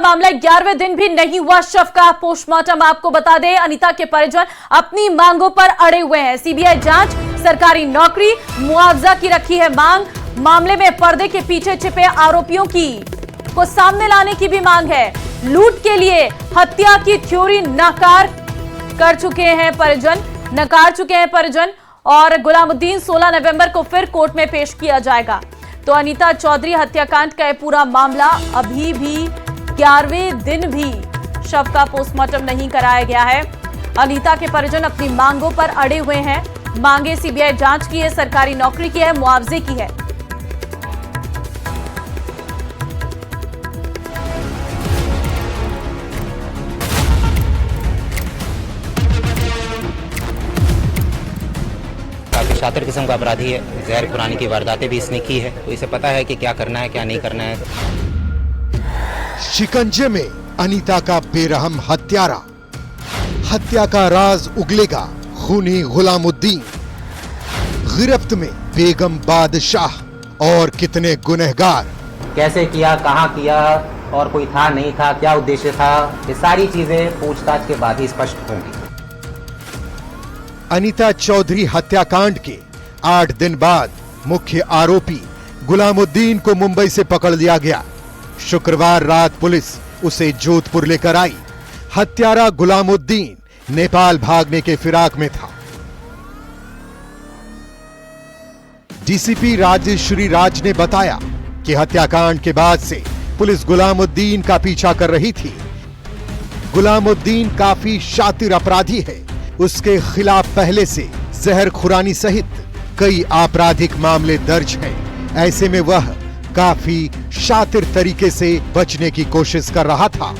मामला 11वें दिन भी नहीं हुआ शव का पोस्टमार्टम। आपको बता दें, अनीता के परिजन अपनी मांगों पर अड़े हुए हैं। सीबीआई जांच, सरकारी नौकरी, मुआवजा की रखी है मांग। मामले में पर्दे के पीछे छिपे आरोपियों को सामने लाने की भी मांग है। लूट के लिए हत्या की थ्योरी नकार चुके हैं परिजन और गुलामुद्दीन 16 नवंबर को फिर कोर्ट में पेश किया जाएगा। तो अनीता चौधरी हत्याकांड का पूरा मामला अभी भी 11वें दिन भी शव का पोस्टमार्टम नहीं कराया गया है। अनीता के परिजन अपनी मांगों पर अड़े हुए हैं। मांगे सीबीआई जांच की है, सरकारी नौकरी की है, मुआवजे की है। शातिर किस्म का अपराधी है, जहर खुरानी की वारदातें भी इसने की है, तो इसे पता है कि क्या करना है क्या नहीं करना है। शिकंजे में अनीता का बेरहम हत्यारा, हत्या का राज उगलेगा खूनी गुलामुद्दीन, गिरफ्त में बेगम बादशाह और कितने गुनहगार। कैसे किया, कहाँ किया और कोई था नहीं था, क्या उद्देश्य था, ये सारी चीजें पूछताछ के बाद ही स्पष्ट होंगी। अनीता चौधरी हत्याकांड के 8 दिन बाद मुख्य आरोपी गुलामुद्दीन को मुंबई से पकड़ लिया गया। शुक्रवार रात पुलिस उसे जोधपुर लेकर आई। हत्यारा गुलामुद्दीन नेपाल भागने के फिराक में था। डीसीपी राजेश्वरी राज ने बताया कि हत्याकांड के बाद से पुलिस गुलामुद्दीन का पीछा कर रही थी। गुलामुद्दीन काफी शातिर अपराधी है। उसके खिलाफ पहले से जहर खुरानी सहित कई आपराधिक मामले दर्ज हैं। ऐसे में वह काफी शातिर तरीके से बचने की कोशिश कर रहा था।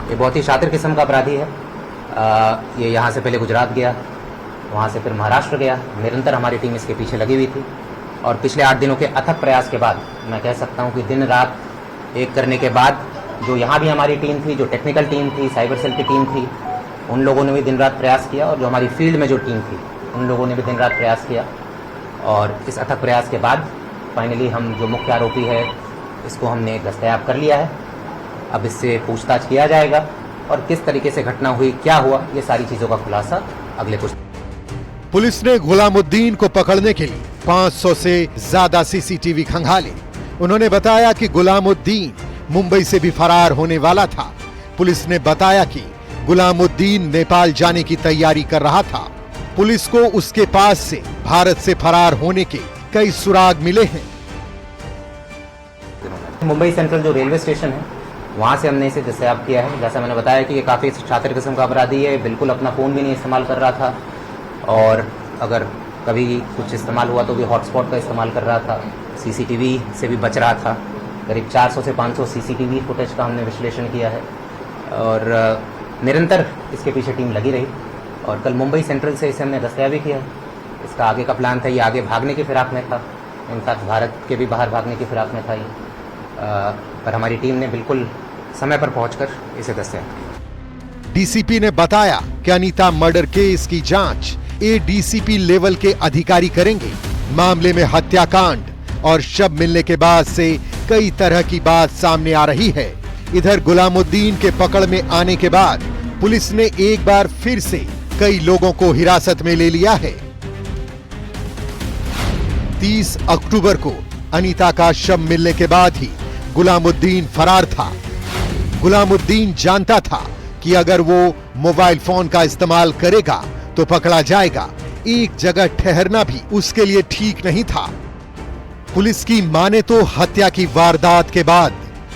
ये बहुत ही शातिर किस्म का अपराधी है। ये यहाँ से पहले गुजरात गया, वहाँ से फिर महाराष्ट्र गया। निरंतर हमारी टीम इसके पीछे लगी हुई थी और पिछले 8 दिनों के अथक प्रयास के बाद मैं कह सकता हूँ कि दिन रात एक करने के बाद जो यहाँ भी हमारी टीम थी, जो टेक्निकल टीम थी, साइबर सेल की टीम थी, उन लोगों ने भी दिन रात प्रयास किया और जो हमारी फील्ड में जो टीम थी उन लोगों ने भी दिन रात प्रयास किया। और इस अथक प्रयास के बाद फाइनली हम जो मुख्य आरोपी है इसको हमने दस्तयाब कर लिया है। अब इससे पूछताछ किया जाएगा और किस तरीके से घटना हुई, क्या हुआ, ये सारी चीज़ों का खुलासा अगले कुछ। पुलिस ने गुलामुद्दीन को पकड़ने के लिए 500 से ज्यादा सीसीटीवी खंगाले। उन्होंने बताया कि गुलामुद्दीन मुंबई से भी फरार होने वाला था। पुलिस ने बताया कि गुलामुद्दीन नेपाल जाने की तैयारी कर रहा था। पुलिस को उसके पास से भारत से फरार होने के कई सुराग मिले हैं। मुंबई सेंट्रल जो रेलवे स्टेशन है वहां से हमने इसे दस्तयाब किया है। जैसा मैंने बताया कि ये काफ़ी शातिर किस्म का अपराधी है। बिल्कुल अपना फ़ोन भी नहीं इस्तेमाल कर रहा था और अगर कभी कुछ इस्तेमाल हुआ तो भी हॉटस्पॉट का इस्तेमाल कर रहा था। सीसीटीवी से भी बच रहा था। करीब 400 से 500 सीसीटीवी फुटेज का हमने विश्लेषण किया है और निरंतर इसके पीछे टीम लगी रही और कल मुंबई सेंट्रल से इसे हमने दस्तयाबी किया है। इसका आगे का प्लान था, ये आगे भागने की फिराक में था, इनफैक्ट भारत के भी बाहर भागने की फिराक में था ये, पर हमारी टीम ने बिल्कुल समय पर पहुंचकर इसे दस्तयाब किया। डीसीपी ने बताया कि अनीता मर्डर केस की जांच एडीसीपी लेवल के अधिकारी करेंगे। मामले में हत्याकांड और शव मिलने के बाद से कई तरह की बात सामने आ रही है। इधर गुलामुद्दीन के पकड़ में आने के बाद पुलिस ने एक बार फिर से कई लोगों को हिरासत में ले लिया है। 30 अक्टूबर को अनीता का शव मिलने के बाद ही गुलामुद्दीन फरार था। गुलामुद्दीन जानता था कि अगर वो मोबाइल फोन का इस्तेमाल करेगा तो पकड़ा जाएगा। एक जगह ठहरना भी उसके लिए ठीक नहीं था। पुलिस की माने तो हत्या की वारदात के बाद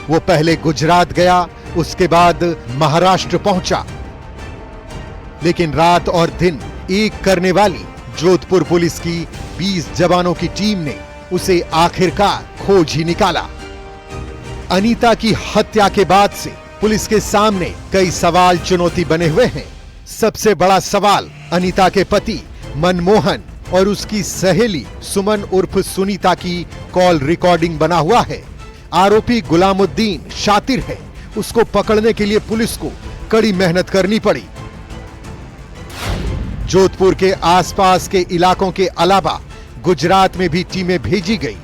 वो पहले गुजरात गया, उसके बाद महाराष्ट्र पहुंचा, लेकिन रात और दिन एक करने वाली जोधपुर पुलिस की 20 जवानों की टीम ने उसे आखिरकार खोज ही निकाला। अनीता की हत्या के बाद से पुलिस के सामने कई सवाल चुनौती बने हुए हैं। सबसे बड़ा सवाल अनीता के पति मनमोहन और उसकी सहेली सुमन उर्फ सुनीता की कॉल रिकॉर्डिंग बना हुआ है। आरोपी गुलामुद्दीन शातिर है, उसको पकड़ने के लिए पुलिस को कड़ी मेहनत करनी पड़ी। जोधपुर के आसपास के इलाकों के अलावा गुजरात में भी टीमें भेजी गई।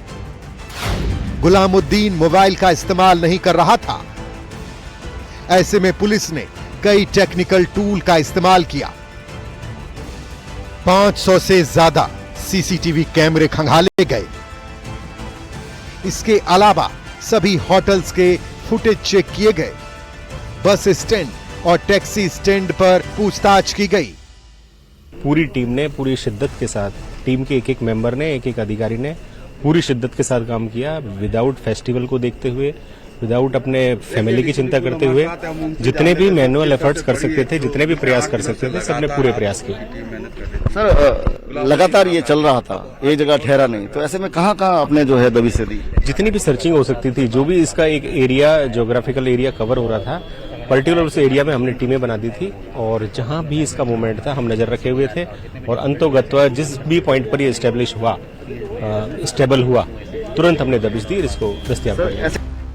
गुलामुद्दीन मोबाइल का इस्तेमाल नहीं कर रहा था। ऐसे में पुलिस ने कई टेक्निकल टूल का इस्तेमाल किया। 500 से ज्यादा सीसीटीवी कैमरे खंगाले गए। इसके अलावा सभी होटल्स के फुटेज चेक किए गए। बस स्टैंड और टैक्सी स्टैंड पर पूछताछ की गई। पूरी टीम ने पूरी शिद्दत के साथ, टीम के एक एक मेंबर ने, एक एक अधिकारी ने पूरी शिद्दत के साथ काम किया। विदाउट फेस्टिवल को देखते हुए, विदाउट अपने फैमिली की चिंता करते हुए, जितने भी मैनुअल एफर्ट्स कर सकते थे, जितने भी प्रयास कर सकते थे, सबने पूरे प्रयास किए। सर लगातार ये चल रहा था, एक जगह ठहरा नहीं, तो ऐसे में कहाँ कहाँ आपने जो है दबिश दी? जितनी भी सर्चिंग हो सकती थी, जो भी इसका एक एरिया, ज्योग्राफिकल एरिया कवर हो रहा था, पर्टिकुलर उस एरिया में हमने टीमें बना दी थी और जहां भी इसका मूवमेंट था हम नजर रखे हुए थे और अंतोगत्वा जिस भी पॉइंट पर ये स्टेब्लिश हुआ, स्टेबल हुआ, तुरंत हमने दबिश दी, इसको दस्तयाब कर लिया।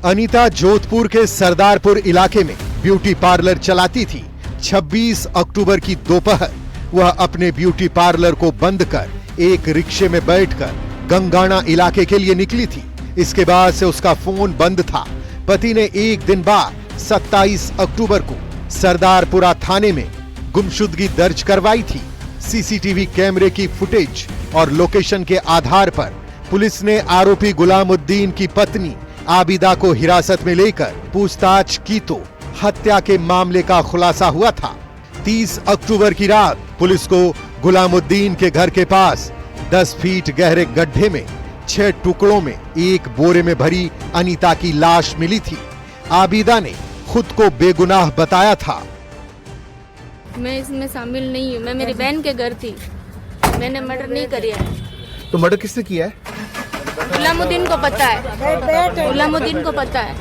अनीता जोधपुर के सरदारपुर इलाके में ब्यूटी पार्लर चलाती थी। 26 अक्टूबर की दोपहर वह अपने ब्यूटी पार्लर को बंद कर एक रिक्शे में बैठकर गंगाना इलाके के लिए निकली थी। इसके बाद से उसका फोन बंद था। पति ने एक दिन बाद 27 अक्टूबर को सरदारपुरा थाने में गुमशुदगी दर्ज करवाई थी। सीसीटीवी कैमरे की फुटेज और लोकेशन के आधार पर पुलिस ने आरोपी गुलामुद्दीन की पत्नी आबिदा को हिरासत में लेकर पूछताछ की तो हत्या के मामले का खुलासा हुआ था। 30 अक्टूबर की रात पुलिस को गुलामुद्दीन के घर के पास 10 फीट गहरे गड्ढे में 6 टुकड़ों में एक बोरे में भरी अनीता की लाश मिली थी। आबिदा ने खुद को बेगुनाह बताया था। मैं इसमें शामिल नहीं हूँ, मैं मेरी बहन के घर थी, मैंने मर्डर नहीं किया है। तो मर्डर किसने किया है? गुलामुद्दीन को पता है, गुलामुद्दीन को पता है।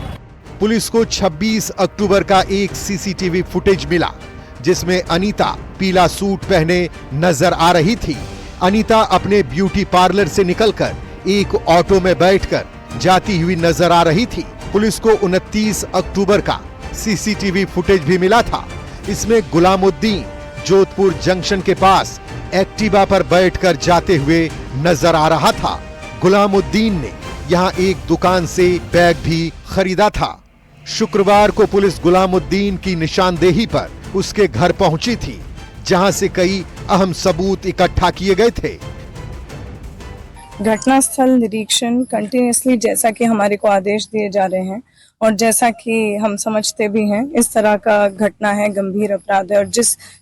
पुलिस को 26 अक्टूबर का एक सीसीटीवी फुटेज मिला जिसमें अनीता पीला सूट पहने नजर आ रही थी। अनीता अपने ब्यूटी पार्लर से निकलकर एक ऑटो में बैठकर जाती हुई नजर आ रही थी। पुलिस को 29 अक्टूबर का सीसीटीवी फुटेज भी मिला था। इसमें गुलामुद्दीन जोधपुर जंक्शन के पास एक्टिवा पर बैठकर जाते हुए नजर आ रहा था। गुलामुद्दीन ने यहां एक दुकान से बैग भी खरीदा था। शुक्रवार को पुलिस गुलामुद्दीन की निशानदेही पर उसके घर पहुंची थी, जहां से कई अहम सबूत इकट्ठा किए गए थे। घटनास्थल निरीक्षण कंटिन्यूसली, जैसा कि हमारे को आदेश दिए जा रहे हैं और जैसा कि हम समझते भी हैं, इस तरह का घटना है, गंभीर अपराध है और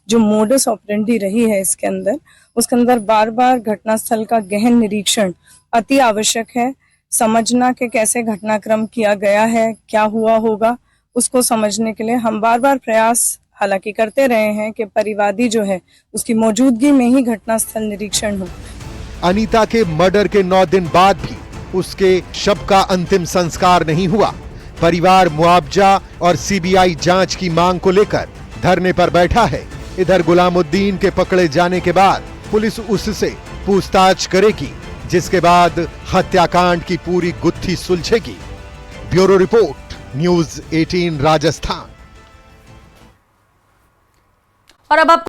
जो मोडस ऑपरेंडी रही है इसके अंदर, उसके अंदर बार बार घटनास्थल का गहन निरीक्षण अति आवश्यक है। समझना कि कैसे घटनाक्रम किया गया है, क्या हुआ होगा, उसको समझने के लिए हम बार बार प्रयास हालांकि करते रहे हैं कि परिवादी जो है उसकी मौजूदगी में ही घटनास्थल निरीक्षण हो। अनीता के मर्डर के 9 दिन बाद भी उसके शव का अंतिम संस्कार नहीं हुआ। परिवार मुआवजा और सीबीआई जांच की मांग को लेकर धरने पर बैठा है। इधर गुलामुद्दीन के पकड़े जाने के बाद पुलिस उससे पूछताछ करेगी, जिसके बाद हत्याकांड की पूरी गुत्थी सुलझेगी। Bureau report, news 18 Rajasthan. और अब आप